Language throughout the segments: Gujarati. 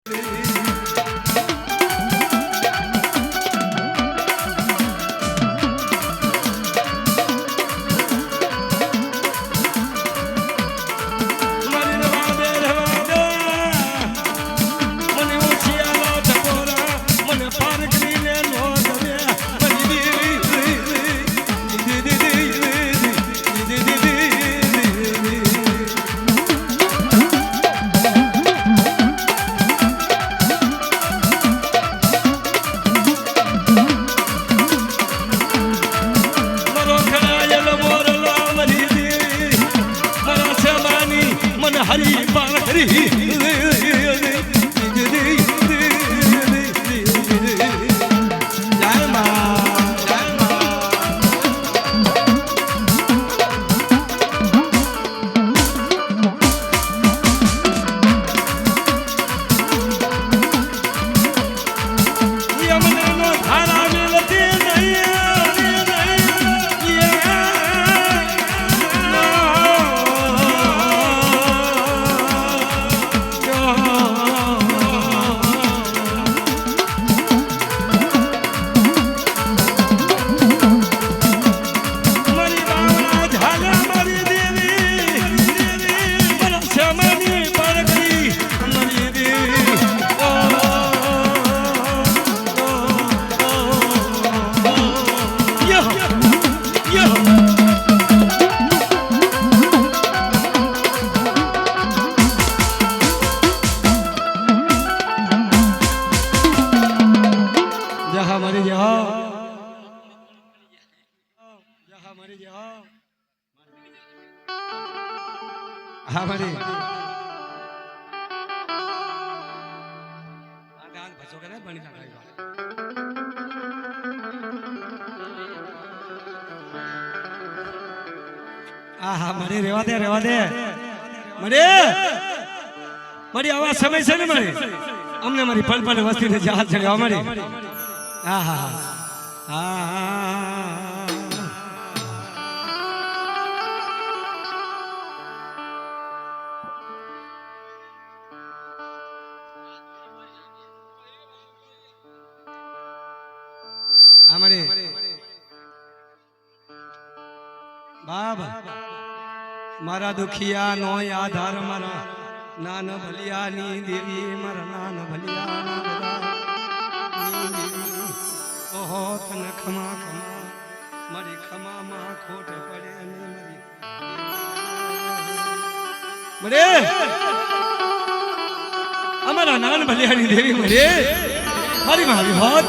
हाँ मारी हाँ मारी रेवा दे मारी मारी आवाज समय से नहीं मारी हमने मारी पल पल वस्ती ने जहाज चढ़े मारी हाँ हाँ हाँ हमारे बाबा मारा दुखिया नो आधार मारा नान भलिया नी देवी मारा नान भलिया ना ओहो तन खमा खमा मारी खमा मा खोट पड़े मरे हमारा नान भलिया नी देवी मरे मारी मारी बहुत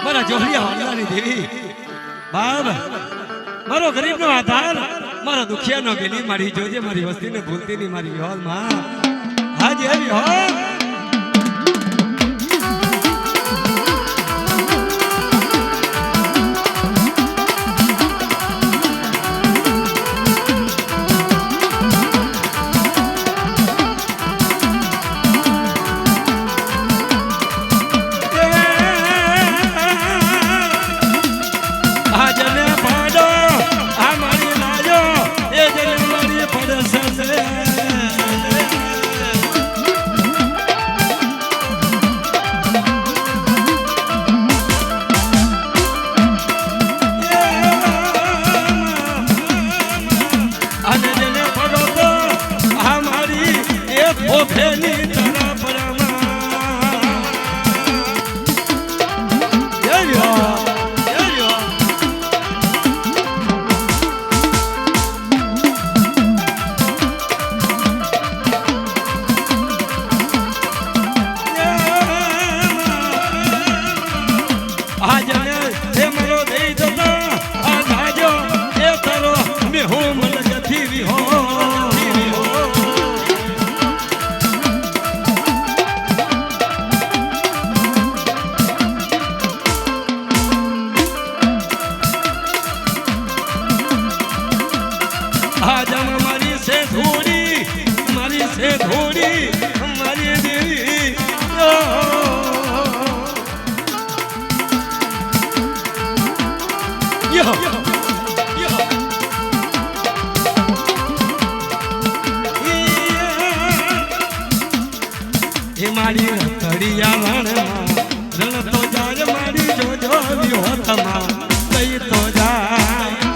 मारा जोड़िया वाली देवी बाब मारो गरीब नो आधार मारा दुखिया नो बेली मारी जोजे मारी वस्ती ने भूलती नहीं मारी होल मां हाजी हरी हो એ મારી રતડિયા રણમાં રણ તો જાય મારી જોજો વિહોતમાં લઈ તો જાય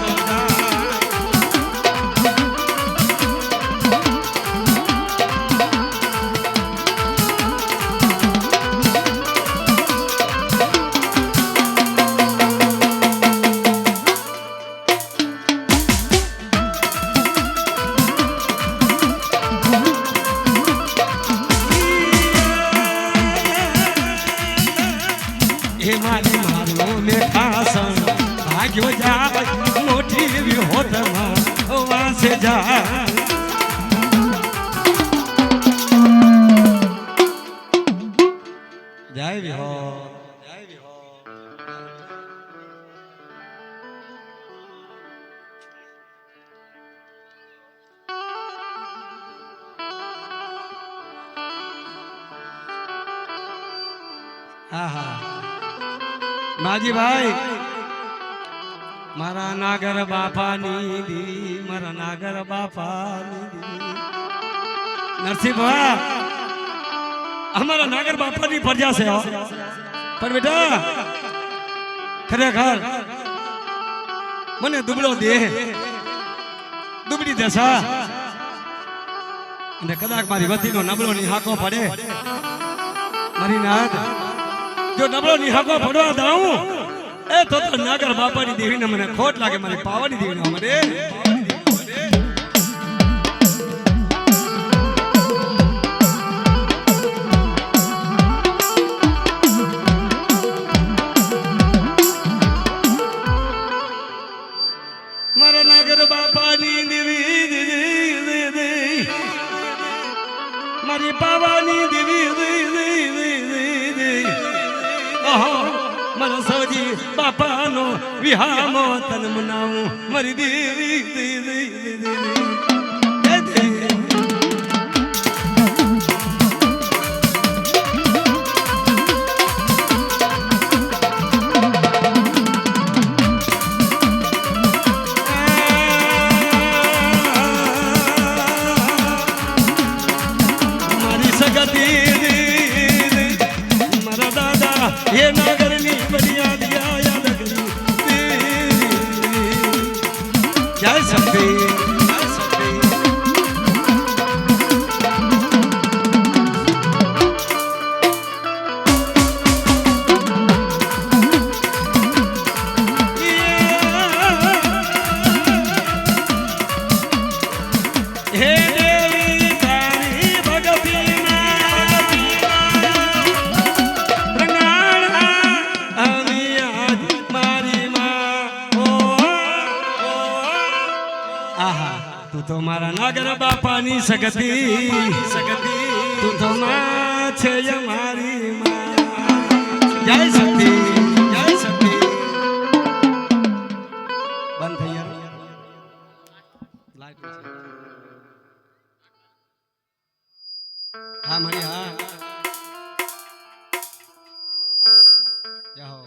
भाग्यो जाय मोटी विहोतमा वासे जाय जय विहो जय विहो हाँ हाँ माजी भाई मारा नागर बापा दी मारा नागर बापा नरसिंह बाबा हमारा नागर बापा नी प्रजा से हो पर बेटा खरेखर मने दुबळो देह दुबड़ी दशा અને કદાચ મારી વતીનો નબળો નિહાકો પડે મારી નાથ જો નબળો નિહાકો પડવા દઉં એ તો નાગર બાપાની દેવીને મને ખોટ લાગે મારી પાવાની દેવીને મને મારા નાગર બાપાની દેવી મારી પાવાની દેવી ઓહો મારા સૌજી બાપાનો વિહામો તન મનાવું મારી દેવી મારી સગતી મારા દાદા એ નાગરની બલિયા દિયા યાદ કરી જય શક્તિ તું તો મારા નાગર બાપાની સગતી તું તો માં છે અમારી માં જય શક્તિ બંધ થઈ લાઈટ હા મારી હા જાઓ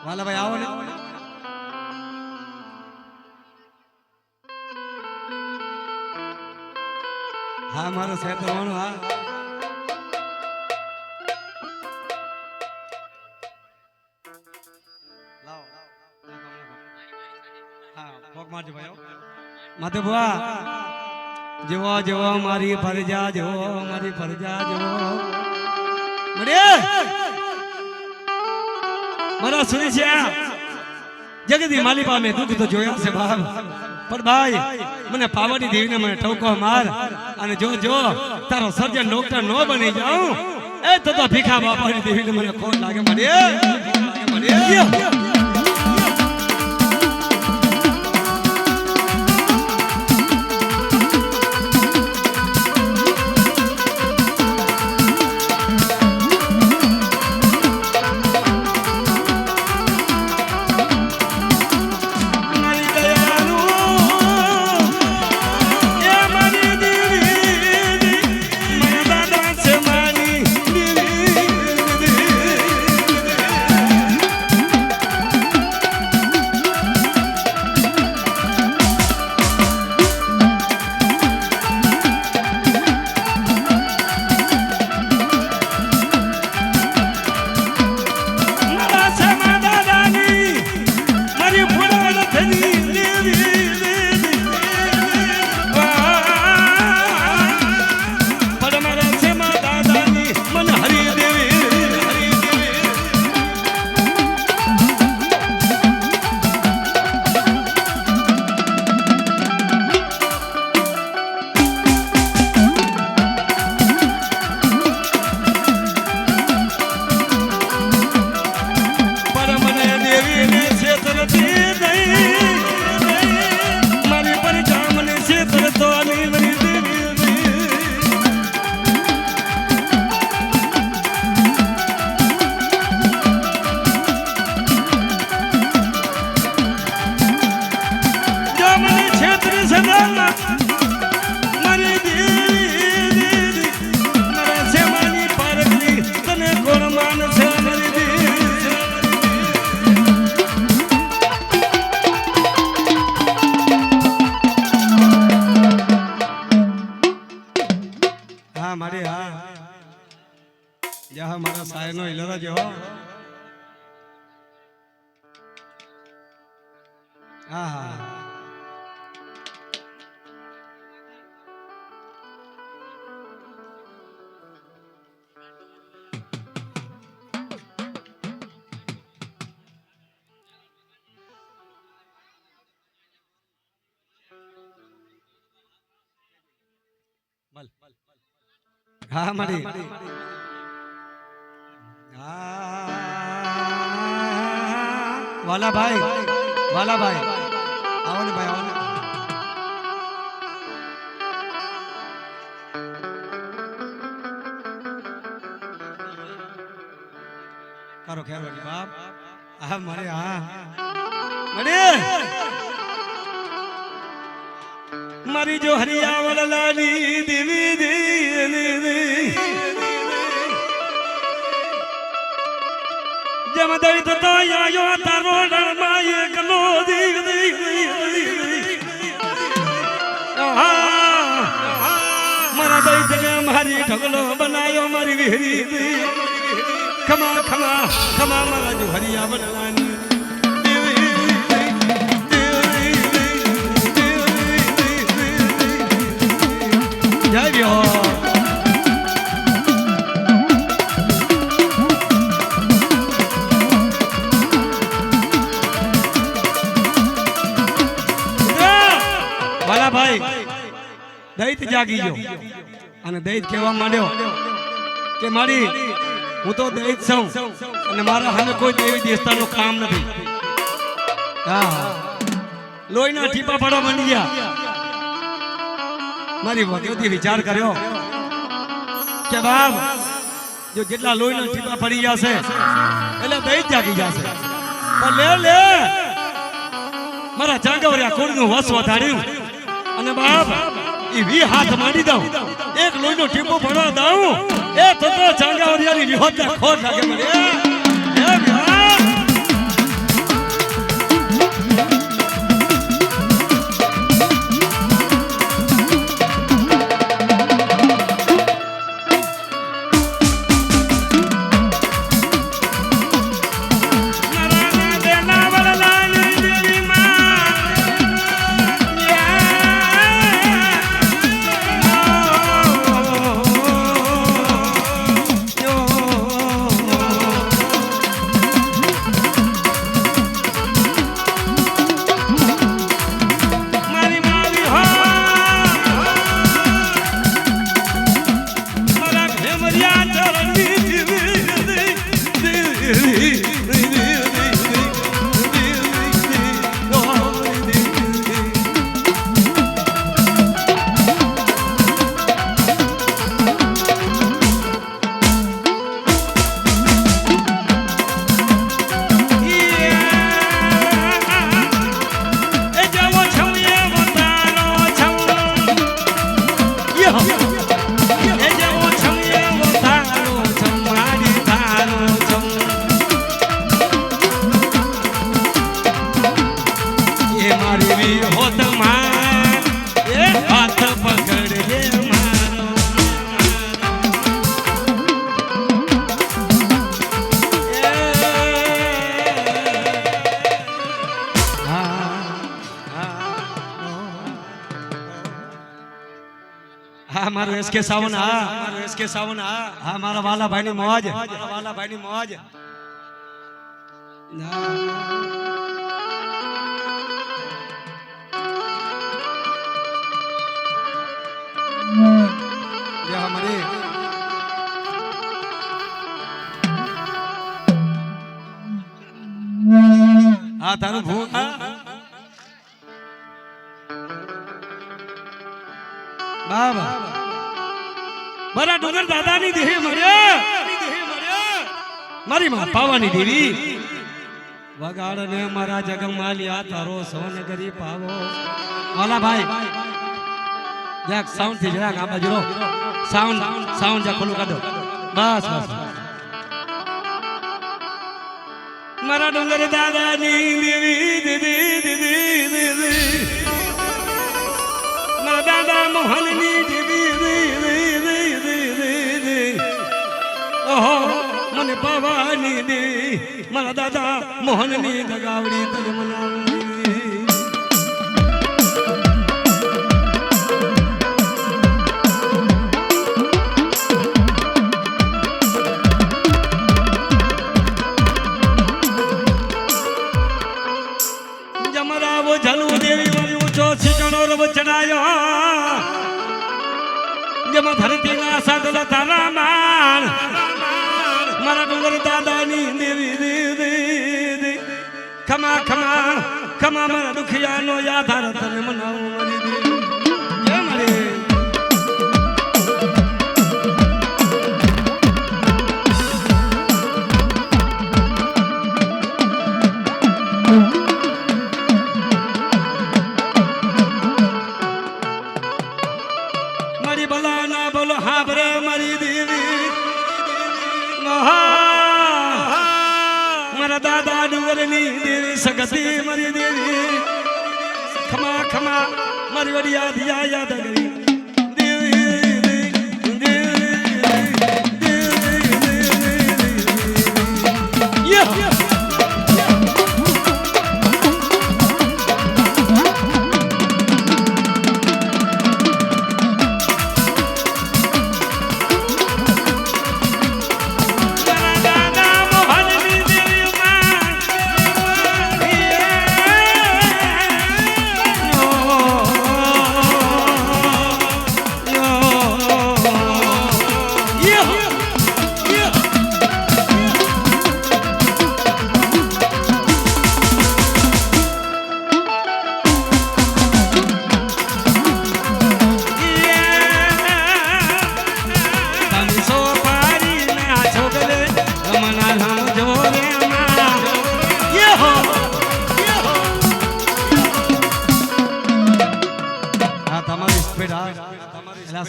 वाला भाई आओ ने हाँ मारो सेट होनो हाँ लाओ हाँ भोग मार दे भाई माते बुआ जेवो जेवो मारी फरजा जेवो मारी फरजा जेवो मरे મારા સુરેશિયા જગદી માલી પામે દુઃખ તો જોયા છે બાપ પણ ભાઈ મને પાવાની દેવીને મને ટોકો માર અને જો તારો સર્જન ડોક્ટર નો બની જાઉં એ તો ભીખા બાપાની દેવીને મને ખોટ લાગે મને હા હા હા મારી વાલા ભાઈ આવો ને ભાઈ આવો ને કરો ખેર બાપ આ મારે હા મરે મારી જો હરિયાવળ લાલી દેવી દેવી જમ દઈ તો આયો તારો ડરમાય ગલો દેવી મારા દઈ જગે મારી ઢગલો બનાયો મારી વેરી ખમા ખમા ખમા મારા જો હરિયાવળ લાલી જય વ્યો વાલા ભાઈ દૈત જાગી ગયો અને દૈત કહેવા માંડ્યો કે મારી હું તો દૈત છું અને મારા સામે કોઈ દેવી દેવતાનું કામ નથી હા લોહીના ટીપા પડવા માંડી ગયા મારી ભગવતી વિચાર કર્યો કે બાપ જો જેટલા લોહીના ટીપા પડી જશે એટલે દૈત જાગી જશે પણ લે મારા ચાંગવરિયા કુળનું વસ વધાર્યું અને બાપ એ વી હાથ માંડી દઉં એક લોહીનો ટીપો પડવા દઉં એ તો ચાંગવરિયાની વિહોતને ખોટ લાગે મને મારો એસકે સાવન હા મારા વાલા ભાઈની મોજ હા તારું ભૂ બાબા મારા ડુંગર દાદાની દેહ મર્યા મારી માં પાવાની દેવી વગાડને મારા જગમાલિયા તારો સોનગરી પાવો વાલા ભાઈ જાક સાઉન્ડ થી જરાક આ બાજુ સાઉન્ડ જા ખોલું કાઢો બસ મારા ડુંગર દાદાની દેવી મારા દાદા મોહનની ઓહો મને પાવાની દે મારા દાદા મોહનની દગાવડી તજ મનાવી વો જલુ દેવી મારી ઊંચો શિકણો રવ ચડાયો જેમાં ધરતીના સાદલા તારા માન મારા ડુંગર દાદાની દેવી દેવી ખમા ખમા ખમા મારા દુખિયાનો યાદ તને મનાવું મારી દેવી જય મારી દાદા ડુંગરની દેવી સગતી મારી દેવી ખમા ખમા મારી વડી યાદ કરી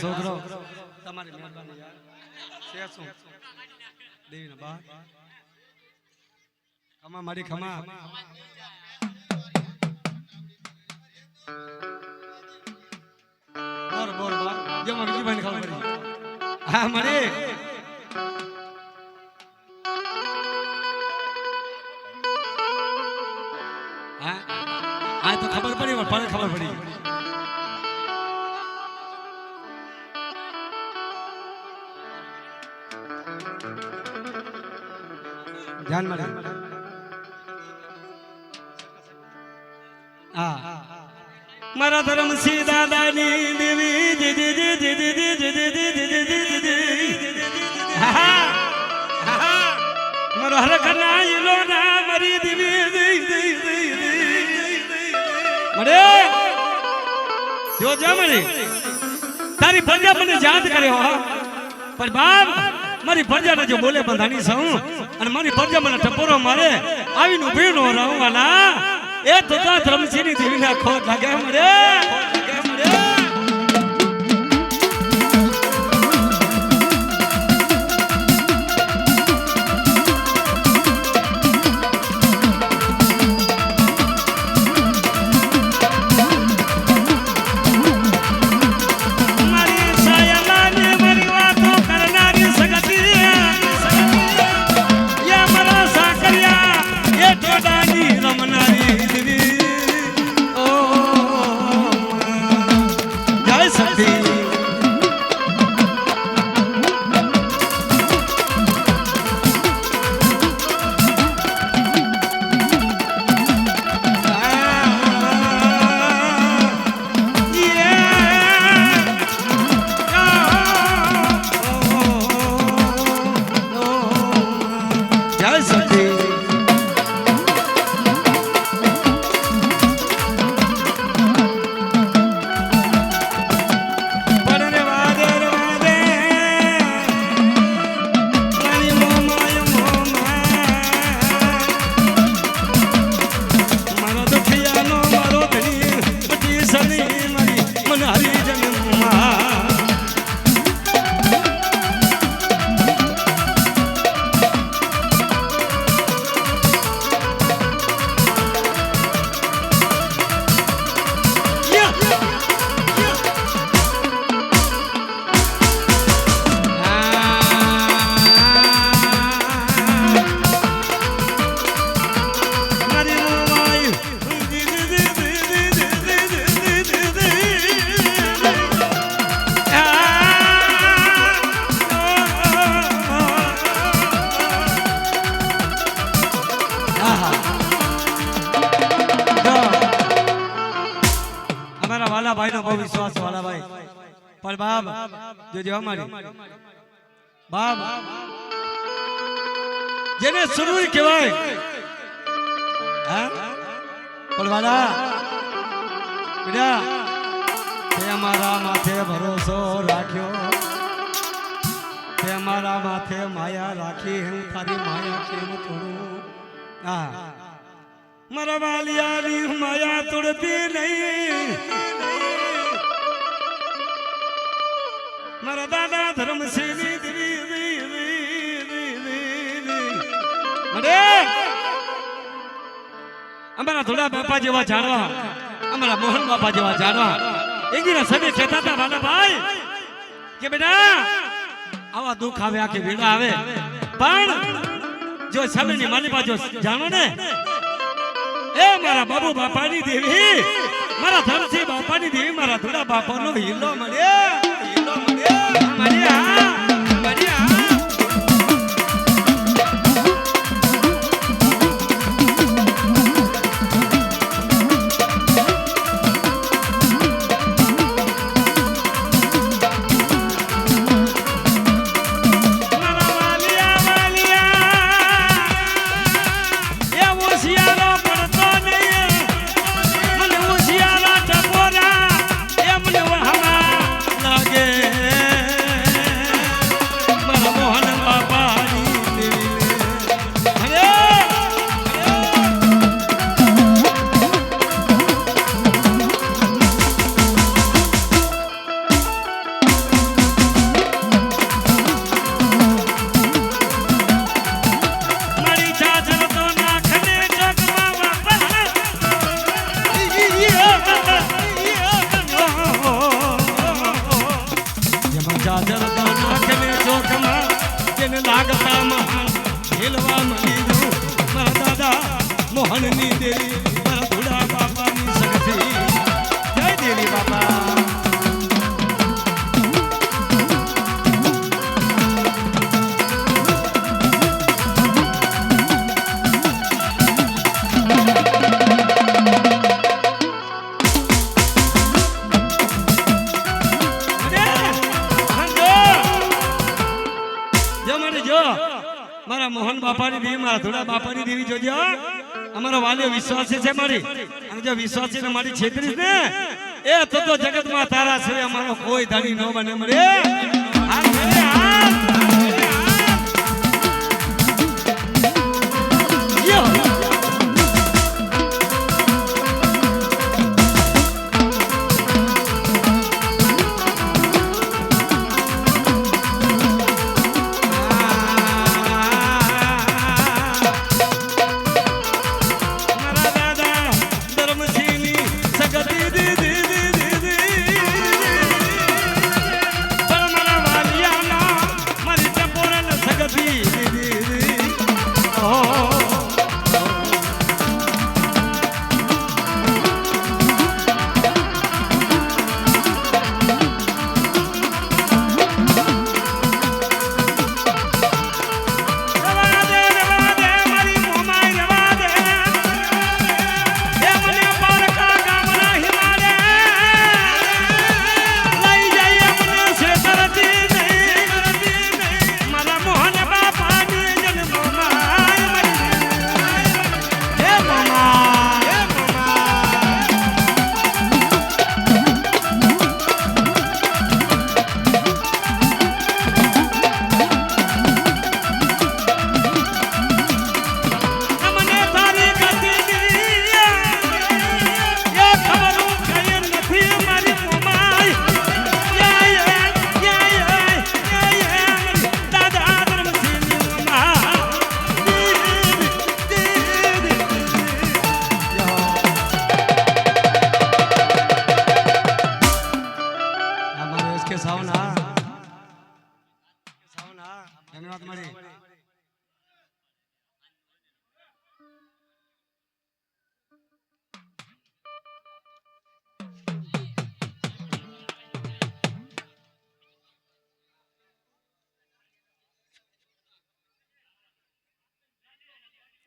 છોકરો તમારી મહેરબાની યાર શેસું દેવીના બા ખમા મારી ખમા બોર બા જો મને બીજી ખબર પડી હા મારી હા તો ખબર પડી પણ ખબર પડી ધ્યાન માં મારા ધર્મસિંહ દાદાની દેવી મારો હરખના ઈલો ના મારી દેવી મરે જો જા મરે તારી પ્રજા મને યાદ કર્યો પણ બાપ મારી પ્રજાને જો બોલે બંધાણી છું અને મારી પ્રજા મને ટપોરો મારે આવીને ઉભી નો રહું વાલા એ તો ધર્મસિંહની દેવીના ખોટ લાગે મરે બહુ વિશ્વાસ વાળા ભાઈ પણ બાપ જોજો અમારી બાપ જેને સુરુઈ કહેવાય હા પણ વાલા બેટા તે અમારા માથે ભરોસો રાખ્યો તે મારા માથે માયા રાખી હું તારી માયા કેમ તોડું હા મારા વાલિયાની માયા તોડતી નહીં મારા દાદા ધર્મસિંહની અમારા થોડા બાપા જેવા જાણવા અમારા મોહન બાપા જેવા જાણવા એજીના સભે કહેતા હતા વાલા ભાઈ કે બેટા આવા દુઃખ આવે આખી વેડા આવે પણ જો સમયની માની બાજુ જાણો ને એ મારા બાબુ બાપાની દેવી મારા ધરતી બાપાની દેવી મારા થોડા બાપાનો હીલો મળ્યો મળ્યા મોહનની દેવી મારા ધોળા બાપાની સગથી જય દેવી બાપા મારા મોહન બાપાની દેવી મારા ધોળા બાપાની દેવી જોજો અમારો વાલીઓ વિશ્વાસ છે મારી અને જો વિશ્વાસ છે મારી છેતરીશ ને એ તો જગતમાં તારા છે અમારો કોઈ ધણી ન બને મળે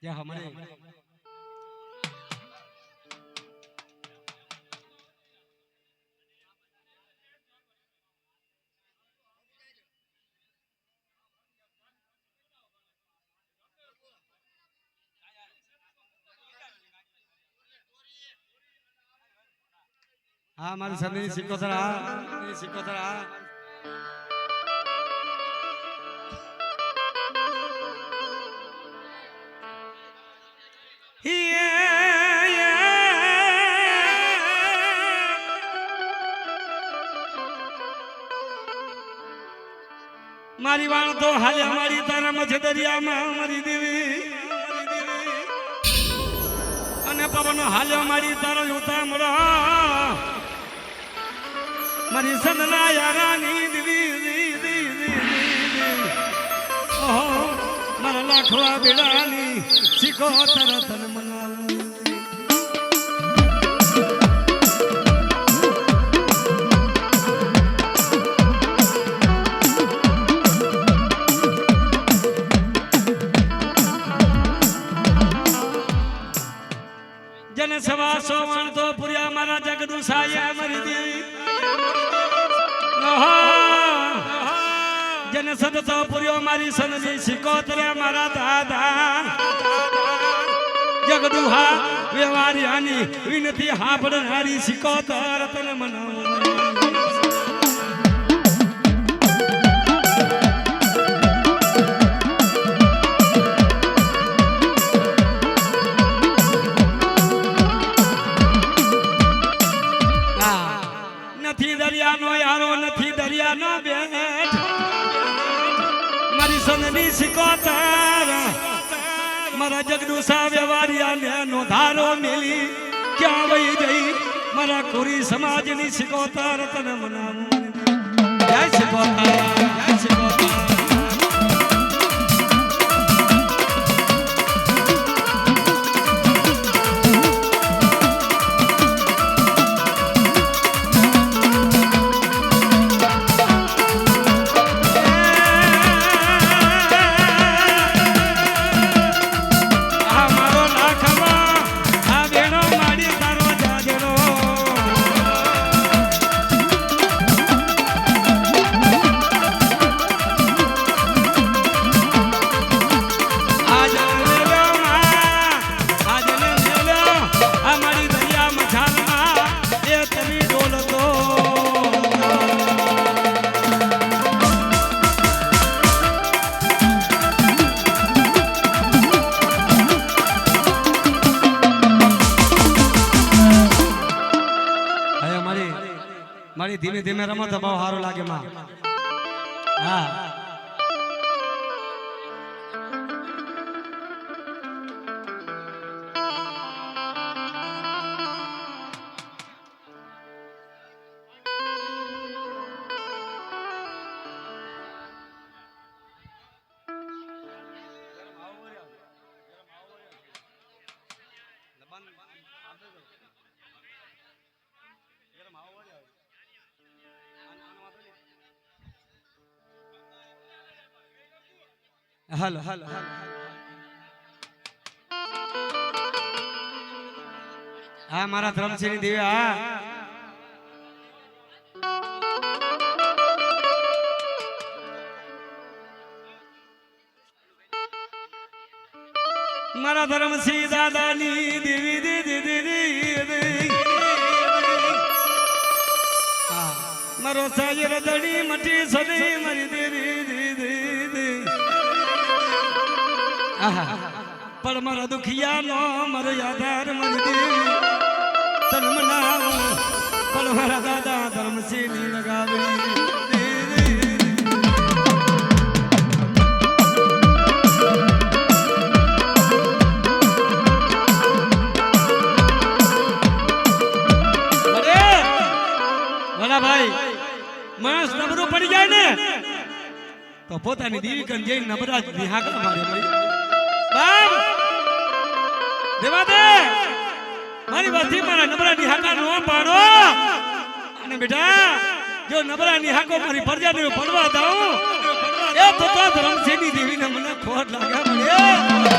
क्या हमारे હા મારી સરની સિકોતરા સિકોતરા મારી વાણ તો હાલે મારી તારા મధ్ય દરિયામાં મારી દેવી અને પવન હાલ્યો મારી તારા ઉતામળો મારી સદના યારાની દેવી ઓહો મારા લાખવા બેડાની શીખો તરત મનાવું જન સવા સોવણ તો પુર્યા મારા જગદુ સાયા મરી દેવી જન સદ તો પુર્યો મારી સનની સિકોતરે મારા દાદા જગદુ હા વ્યવહારિયાની વિનતી હાંભળનારી સિકોતર તને મનાવો નથી દરિયાનો યારો નથી દરિયાનો બેઠ મારી સનની સિકોતર મારા જગદુ સા વ્યવહારિયા નો ધારો મેલી ક્યાં વહી જઈ મારા કોરી સમાજની સિકોતર તને મનાવું જય સિકોતર જય સિકોતર મારી ધીમે ધીમે રમો તો બહુ સારું લાગે માં હા હાલો હાલો હા મારા ધર્મસિંહ દેવી હા મારા ધર્મસિંહ દાદાની દેવી દેવી મારો સાયર દડી મટી સદી મારી દેવી પણ મારા દુખિયા નો મારો યાદાર મરી તન મનાવો પણ મારા દાદા ધર્મસિંહ ની લગાવી ભાઈ માણસ નબળું પડી જાય ને તો પોતાની દેવી કન જઈને નબળા જ નિહાકર મારે બાપ દેવા દે મારી વાથી મારા નબળા નિહાકા નો પાડો અને બેટા જો નબળા નિહાકો મારી ફરજાને પડવા દઉં એ તો ધર્મસિંહની દેવીને મને ખોટ લાગે મળે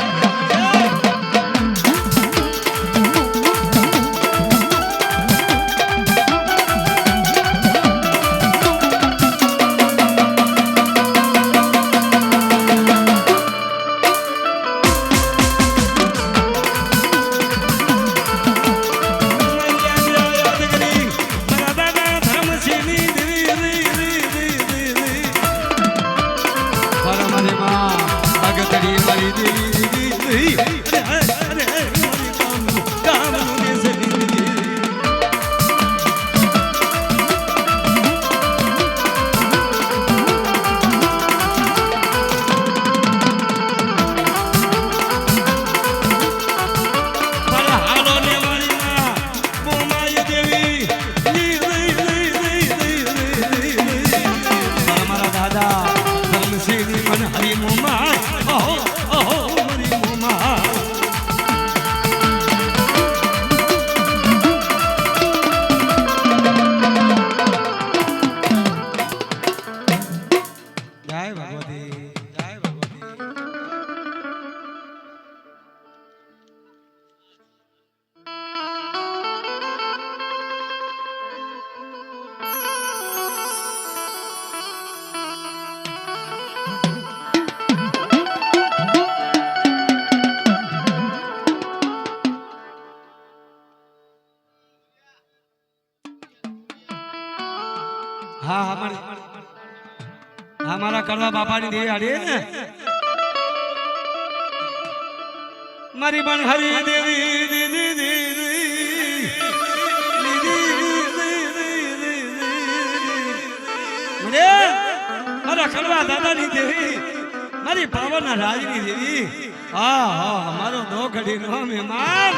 હા મારી હા મારા કડવા બાપાની દેવી આડી ને મારી પણ હરી દેવી મારા કડવા દાદાની દેવી મારી પાવનના રાજની દેવી હા હા મારો દો ઘડી નો મહેમાન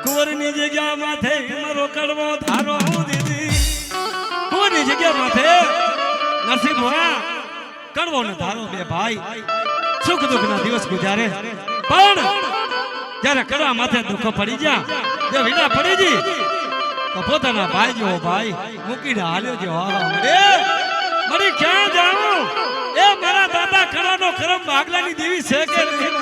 કુંવરની જગ્યા માથે મારો કડવો ધારો દીધી કુંવરની જગ્યા માથે નરસિંહ ભવા કડવો ને ધારો બે ભાઈ સુખ દુઃખ ના દિવસ ગુજારે પણ જ્યારે કડવા માથે દુઃખ પડી ગયા જે વિના પડી જી તો પોતાના ભાઈ જેવો ભાઈ મૂકીને હાલ્યો જે મરી ક્યાં જાઉં એ મારા દાદા કડાનો કરમ ભાગલાની દેવી છે કે નહીં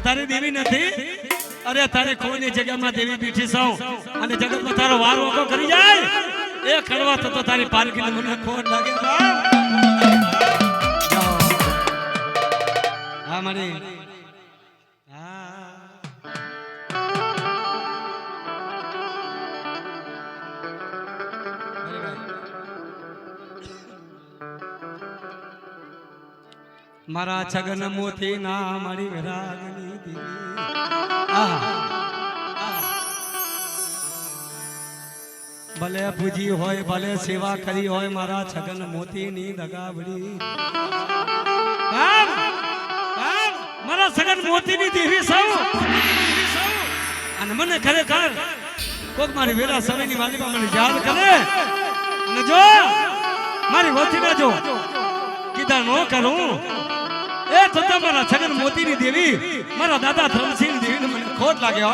તારી દેવી નથી અરે તારે કોઈની જગ્યામાં દેવી બેઠી સૌ અને જગતમાં તારો વાર ઓકો કરી જાય એ કડવા થતો તારી પારકીને મને ખોટ લાગે હા મારી મારા છગન મોતી ના મારી વિરાગની દેવી ભલે પૂજી હોય ભલે સેવા કરી હોય મારા છગન મોતી ની દગાવડી મારા છગન મોતી ની દેવી સૌ અને મને ખરેખર કોક મારી વેલા સમયની વાલીમાં મને યાદ કરે અને જો મારી વોથી ના જો કીધા નો કરું એ તો તમારા છગન મોતીની દેવી મારા દાદા ધરમસિંહ દેવીને મને ખોટ લાગ્યો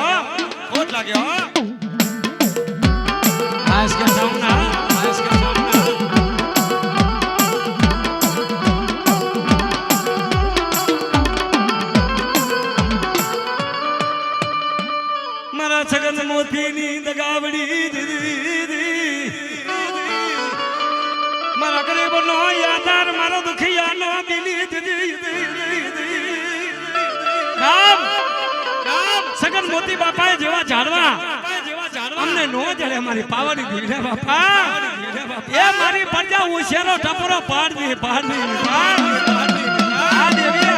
આજ કે સામના મારા છગન મોતીની દગાવડી દીદી મારા ગરીબનો યાદાર મારો દુખિયાનો દિલી દીદી સગન મોતી બાપાએ જેવા ઝાડવા અમને નો જડે મારી પાવાની દીકરા બાપા એ મારી પ્રજા ઉશેરો ટપરો પાડ દે આ દેવી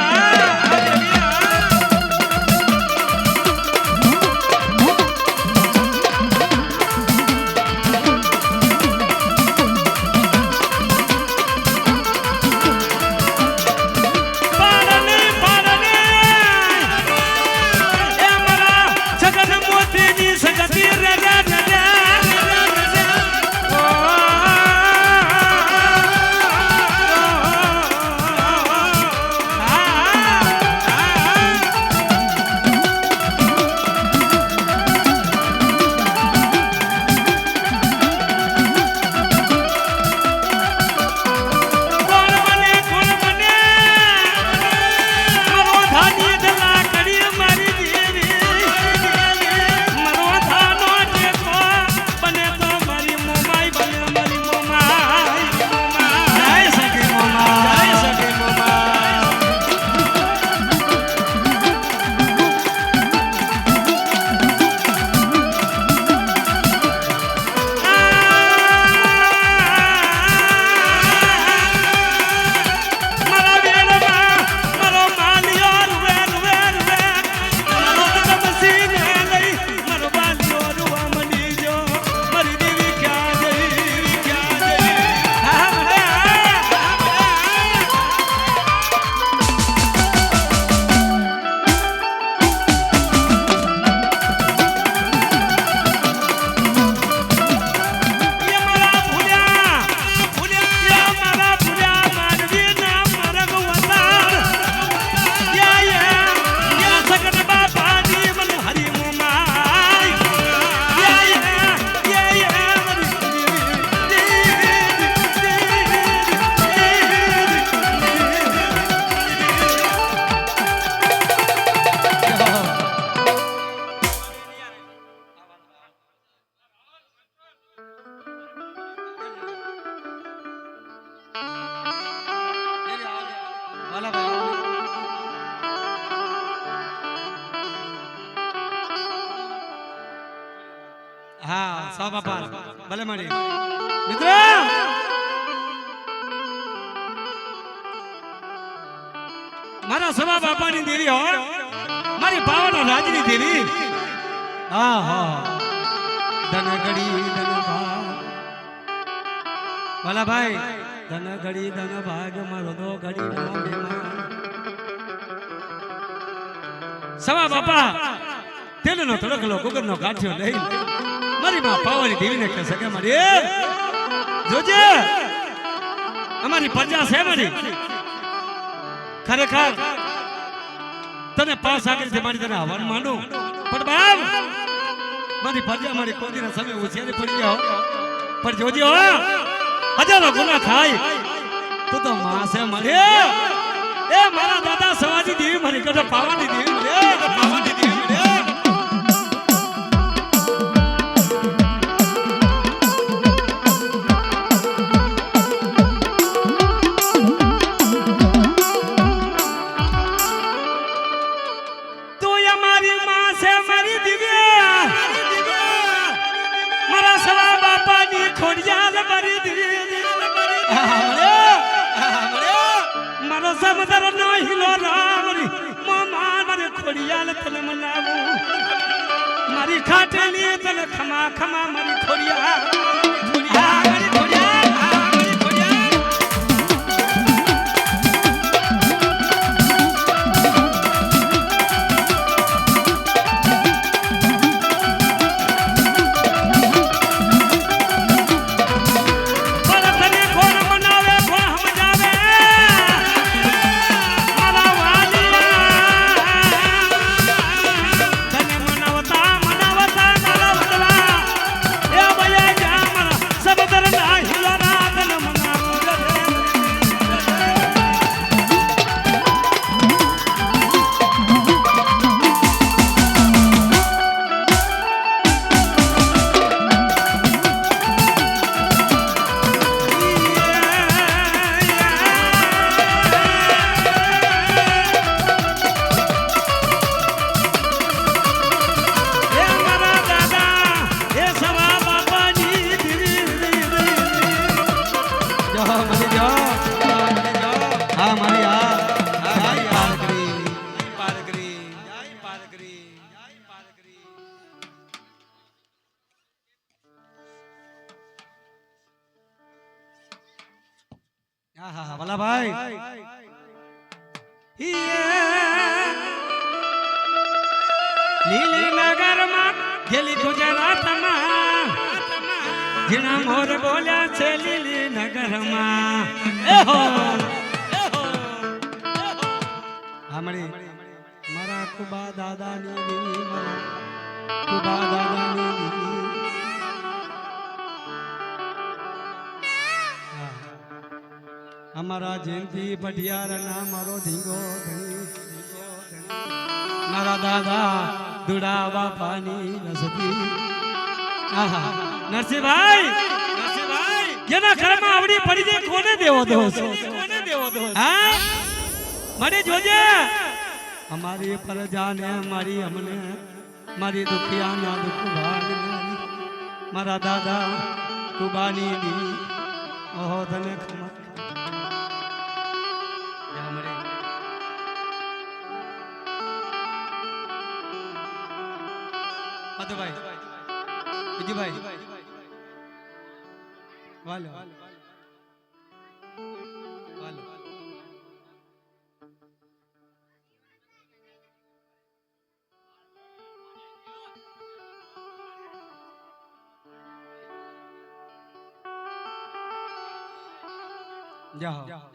હા સવા બાપા ભલે મળી મિત્ર મારા સવા બાપાની દેવી હો મારી પાવાના રાજની દેવી હા હા ધન ઘડી ધન ભાગ ભલા ભાઈ ધન ઘડી ધન ભાગ મારો દો ઘડી નો મહેમાન સવા બાપા તેલનો તડકલો ગુગરનો કાઠ્યો લઈ મારી માં પાવાની દેવીને કહે છે કે મારી જોજે અમારી પ્રજા છે મારી ખરેખર તને પાસ આગળ મારી તને હવન માંડું પણ બાપ મારી પ્રજા મારી કોદીના સમય ઉછેરી પડી જાઓ પણ જોજે હો હજારો ગુના થાય તું તો માં છે મારી એ મારા દાદા સવાજી દેવી મારી કઢ પાવાની દેવી મળે પાવાની દેવી મળે સમદર નો હિલો રામરી મામા મારે ખોડિયાલ તને મનાવું મારી ખાટેલી તને ખમા ખમા મારી ખોડિયા ખોડિયા મારી ખોડિયા મારી ખોડિયા ભલા ભાઈ લીલી નગરમાં ગેલી ગુજરાતમાં જીણા મોર બોલ્યા છે લીલી નગરમાં એહો આમળી મારા કુબા દાદાની દેવી મારા કુબા દાદાની દેવી અમારા જયંતી પઢિયાર ના મારો ધીંગો મારા દાદા દુડા બાપાની નસતી નરસિંહભાઈ જેના ઘરમાં આવડી પડી જાય કોને દેવો દોષ હા મને જોજે અમારી પ્રજાને મારી અમને મારી દુખિયાના દુખ ભાગ મારા દાદા કુબાની દી ઓહો તને ખમા ભાઈ વાલો વાલો જાઓ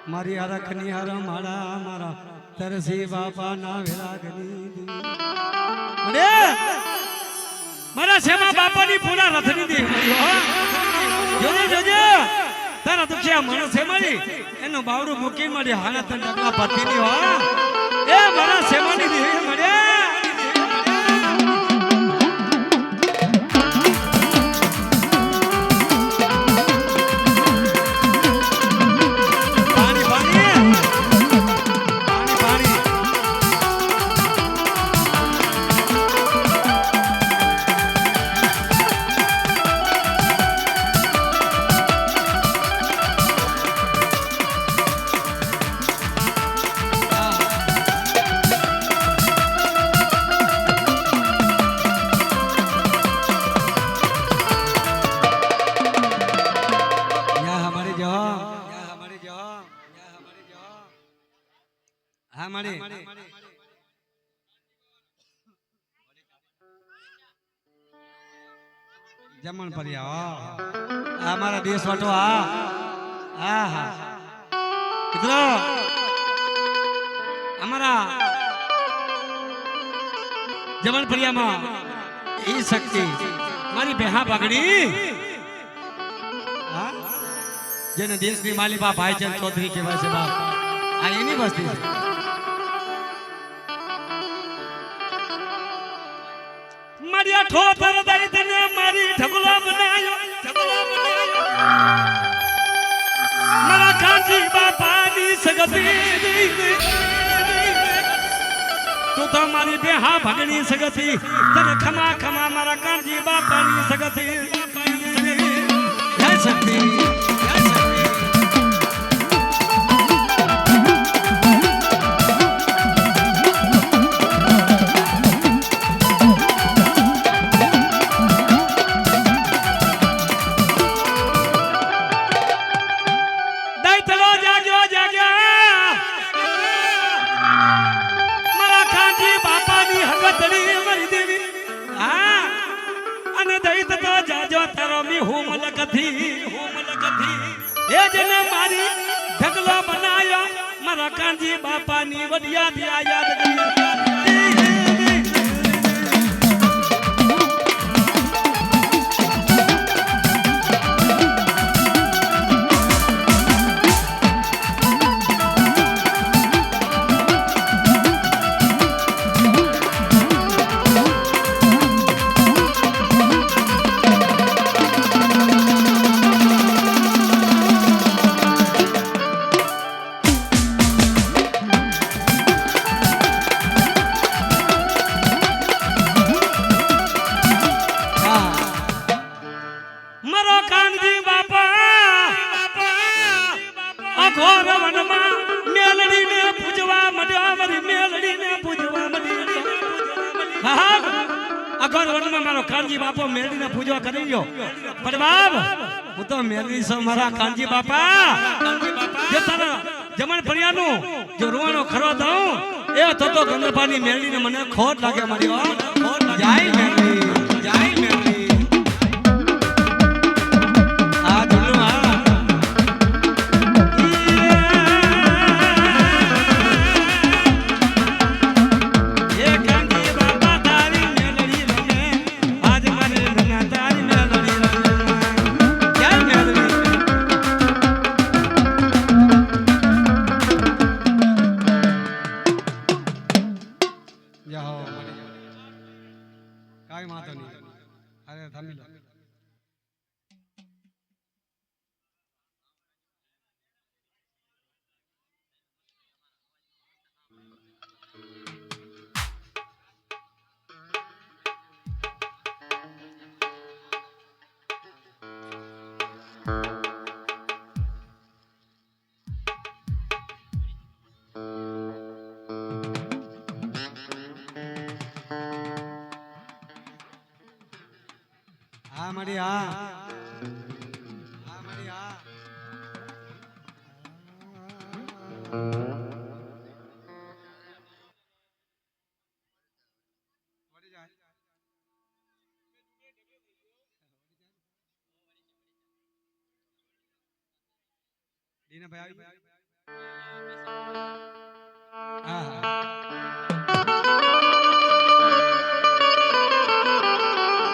મારી હરખની હર મારા મારા તરસી બાપા ના વિરાગની મારા શેમા બાપાની પૂરા રથની દી જોજે જોજે તારા દુખિયા માણસ છે મારી એનું બાવડું મૂકી મારી હાલત ડગલા પતિની હો એ મારા શેમાની દી મળે જમણ પર્યા અમારા દેશ વાટો હા હા મિત્રો અમારા જમણ પર્યામાં એ શક્તિ મારી બેહા પગડી જેને દેશની માલિકા ભાઈચંદ ચૌધરી કહેવાય છે બાપ આ એની વસ્તી છે મારી ઠોઠર દઈ તને મારી ઢગલા બનાયો મારા કાંજી બાપાની સગતી તું તો મારી બેહા ભગણી સગતી તને ખમા ખમા મારા કાંજી બાપાની સગતી જય શક્તિ મારા કાંજી બાપાની વડિયા યાદ મારો કાનજી બાપો મેળવીને પૂજા કરી ગયો પણ બાપ હું તો મેળવી છું મારા કાનજી બાપા જે તારા જમણ ફરિયાનું જો રોવાનો ખરો દઉં એ તો ગંદરપાની મેળવીને મને ખોટ લાગે મારી જય મેળવી જય મેળવી આ ધુલું કાઈ વાંધો નહીં અરે થમી લો હા મળી હા મળી હા વળી જાય એને ભાઈ આવી હા